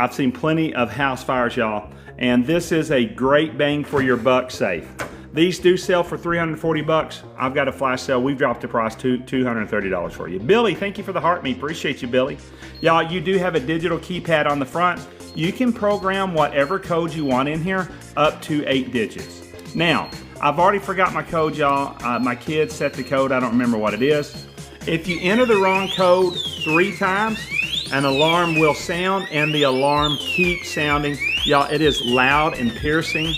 I've seen plenty of house fires, y'all, and this is a great bang for your buck safe. These do sell for $340. I've got a flash sale. We've dropped the price to $230 for you. Billy, thank you for the heart. Me appreciate you, Billy. Y'all, you do have a digital keypad on the front. You can program whatever code you want in here up to 8 digits. Now, I've already forgot my code, y'all. My kids set the code. I don't remember what it is. If you enter the wrong code 3 times, an alarm will sound and the alarm keeps sounding. Y'all, it is loud and piercing.